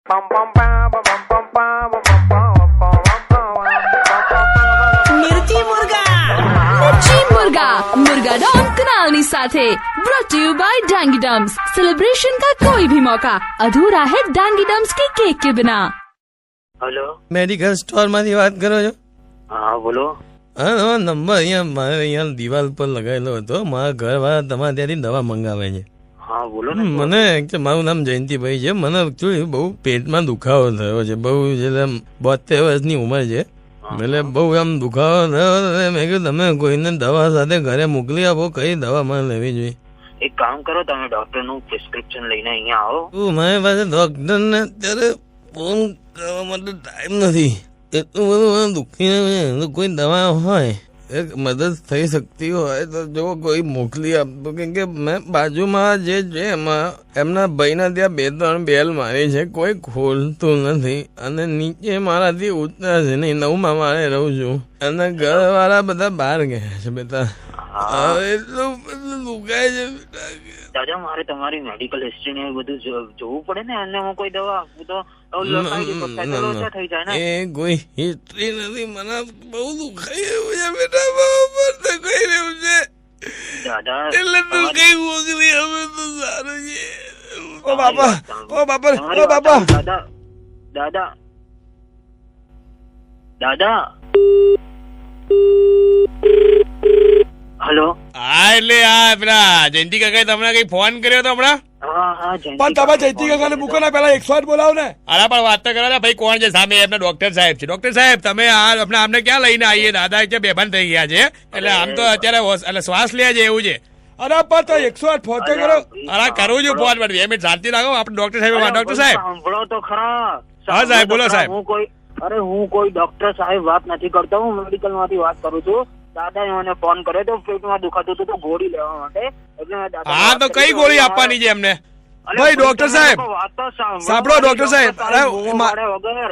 मिर्ची मुर्गा डॉन कुनाल સાથે brought to you by Dangi dumps. Celebration का कोई भी मौका अधूरा है डांगी डम्स के केक के बिना। हेलो, મેડિકલ સ્ટોર માંથી વાત કરો છો? હા બોલો। હા, નંબર અહીંયા દિવાલ પર લગાવેલો હતો, મારા ઘરવાળા તમારા ત્યાંથી દવા મંગાવે છે। હા બોલો ને। મને મારું નામ જયંતિભાઈ છે, મને એકચ્યુઅલી બહુ પેટમાં દુખાવો થયો છે, બહુ 72 વર્ષની ઉંમર છે, એટલે બહુ આમ દુખાવો થયો, મેં કીધું તમે કોઈને દવા સાથે ઘરે મોકલી આપો, કઈ દવા મને લેવી જોઈએ? એક કામ કરો, તમે ડોક્ટર નું પ્રિસ્ક્રિપ્શન લઈને અહીંયા આવો। મારી પાસે ડોક્ટર ને અત્યારે ફોન કરવા માટે ટાઈમ નથી, એટલું બધું દુખી, કોઈ દવા હોય એક મદદ થઈ શકતી હોય તો જો કોઈ મોકલી આપતો, કેમ કે મેં બાજુમાં જે છે એમાં એમના ભાઈના ત્યાં 2-3 બેલ મારી છે, કોઈ ખોલતું નથી, અને નીચે મારાથી ઉતરા છે નહીં, 9માં મારે રહું છું, અને ઘરવાળા બધા બહાર ગયા છે બેટા, એટલું બધું દુખાય છે બેટા। દાદા, મારે તમારી મેડિકલ હિસ્ટ્રી ને બધું જોવું પડે ને, અને હું કોઈ દવા આપું તો થઈ જાય ને। એ કોઈ હિસ્ટ્રી નથી, મને બહુ દુખાઈ રહ્યું છે બેટા, બહુ દુખાઈ રહ્યું છે દાદા, એટલે તું કઈ મોકલી હવે તો સારું છે। ઓ બાપા, ઓ બાપા, ઓ બાપા, દાદા દાદા દાદા। હેલો, હા, એટલે આ પેલા જયંતિ કાકાએ તમને કઈ ફોન કર્યો હતો હમણાં? હા પણ તમે જયંતિ કાકાને મૂકો ને, પેલા 108 બોલાવો ને। અરે પણ વાત તો કરો ને ભાઈ, કોણ છે સામે? એમના ડોક્ટર સાહેબ છે। ડોક્ટર સાહેબ, તમે આમને ક્યાં લઈને આવીએ? દાદા કે બેભાન થઈ ગયા છે, એટલે આમ તો અત્યારે એટલે શ્વાસ લે છે એવું છે। અરે પણ તો 108 ફોન તો કરો। અરે કરું છું ફોન, પણ 2 મિનિટ શાંતિ રાખો, આપણે ડોક્ટર સાહેબ। ડોક્ટર સાહેબ સાંભળો તો ખરા। હા સાહેબ, બોલો સાહેબ। હું કોઈ ડોક્ટર સાહેબ વાત નથી કરતો, હું મેડિકલ માંથી વાત કરું છું। દાદા મને ફોન કર્યો તો પેટમાં દુખાતું હતું તો ગોળી લેવા માટે, એટલે મેં દાદા। હા, તો કઈ ગોળી આપવાની છે એમને? ભાઈ ડોક્ટર સાહેબ સાંભળો, ડોક્ટર સાહેબ, વગર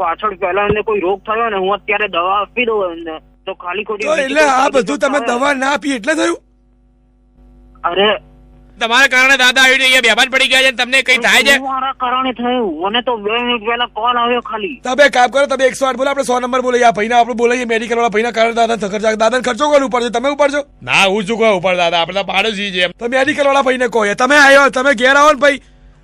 પાછળ પહેલા એને કોઈ રોગ થયો ને, હું અત્યારે દવા આપી દઉં એમને તો ખાલી ખોટી, એટલે આ બધું તમે દવા ના આપી એટલે થયું? અરે તમારા કારણે દાદા આવી અહીંયા બેભાન પડી ગયા છે, તમને કઈ થાય છે? મારા કારણે થયું, મને તો 2 મિનિટ પહેલા કોલ આવ્યો ખાલી। તમે કામ કરો, તમે 108 બોલો, આપણે 100 નંબર બોલાઈએ, આ ભાઈને આપણે બોલાઈએ, મેડિકલ વાળા ભાઈના કારણે દાદાને ખર્ચો કોણ ઉપાડજો? તમે ઉપાડજો? ના, હું શું કહું ઉપર દાદા, આપણે તો પાડોશી છે। તો મેડિકલ વાળા ભાઈને કહો, તમે આવ્યો, તમે ઘેર આવો ને ભાઈ,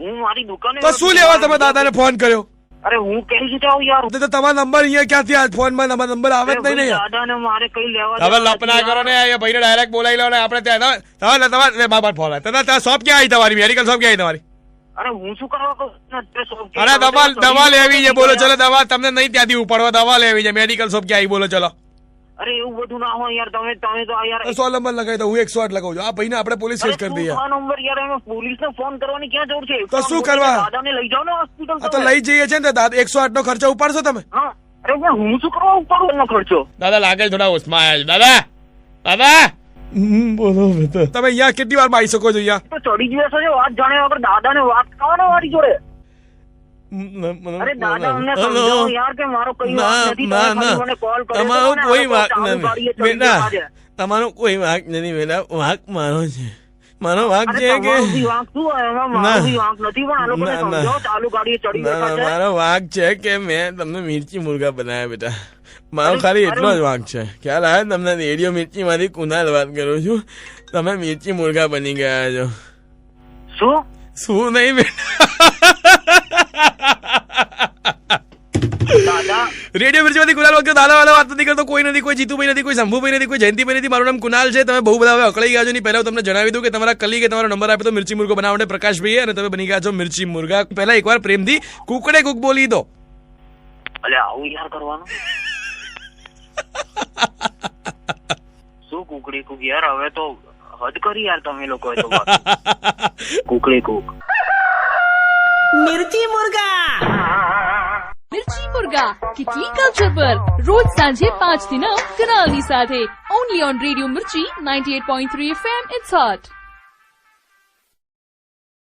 હું મારી દુકાને તો શું લેવા તમે દાદાને ફોન કર્યો? અરે હું કઈ રીતે આવું યાર? તો તમારો નંબર અહીંયા ક્યાંથી આ ફોનમાં તમારો નંબર આવે જ નહીં? દાદાને મારે કઈ લેવા? તમે લપના કરો ને, અહીંયા ભાઈને ડાયરેક્ટ બોલાવી લો ને, આપણે ત્યાં તમારે બાબા ફોન આવે, ત્યાં શોપ ક્યાં આવી તમારી? મેડિકલ શોપ ક્યાં આવી તમારી? અરે હું શું કરવા? અરે દવા લેવી છે, બોલો ચલો, દવા તમને નહીં ત્યાંથી ઉપાડવા, દવા લેવી છે, મેડિકલ શોપ ક્યાં આવી? બોલો ચલો। અરે એવું બધું ના હોય યાર, તમે તો યાર 100 નંબર લગાવી દો, હું 108 લગાવું છું, આ ભાઈને આપણે પોલીસ કેસ કરી દઈએ। નંબર યાર, અમે પોલીસને ફોન કરવાની ક્યાં જરૂર છે? તો શું કરવા? દાદાને લઈ જાઓ ને હોસ્પિટલ। આ તો લઈ જઈએ છે ને, 108 નો ખર્ચો ઉપાડશો તમે? હા, અરે હું શું કરવા ઉપાડું એનો ખર્ચો? દાદા લાગે થોડા હોશમાં આવ્યા છે દાદા। દાદા બોલો તમે અહીંયા કેટલી વાર માં આવી શકો છો? અહીંયા તો ચડી જશે છે, વાત જાણ્યા વગર દાદાને વાત કરવાનો મારી જોડે। અરે દાદા, અમને સમજાવો યાર કે મારો કઈ વાંક નથી, મને કોલ કર્યો, તમારો કોઈ વાંક નથી બેટા, તમારો કોઈ વાંક નથી બેટા, વાંક મારો છે, મારો વાંક છે કે મારો વાંક છે કે મેં તમને મિર્ચી મુર્ગા બનાવ્યા બેટા, મારો ખાલી એટલો જ વાંક છે। ખ્યાલ આવે તમને? રેડિયો મિર્ચી માંથી કુનાલ વાત કરું છું, તમે મિર્ચી મુર્ગા બની ગયા છો। શું નહીં બેટા, રેડિયો મિર્ચી માંથી કુનાલ વખતે દાદા વાળા વાત નથી કરતો, કોઈ નથી, કોઈ જીતુભાઈ નથી, કોઈ શંભુભાઈ નથી, કોઈ જયંતિભાઈ નથી, મારું નામ કુનાલ છે। તમે બહુ બધા હવે અકળાઈ ગયા છો નહીં, પહેલા તમને જણાવી દઉં કે તમારા કલીગે તમારો નંબર આપ્યો તો મિર્ચી મુર્ગો બનાવવા માટે પ્રકાશભાઈએ, અને તમે બની ગયા છો મિર્ચી મુર્ગા। પહેલા એકવાર પ્રેમથી કુકડે કુક બોલી દો। આવું યાર કરવાનું શું કુકડી કુક યાર? હવે તો હદ કરી યાર તમે લોકો। કુકડી કુક मिर्ची मुर्गा किटली कल्चर पर रोज सांझे 5 થી 9 કનાલની સાથે, only on radio Mirchi 98.3 FM. It's hot.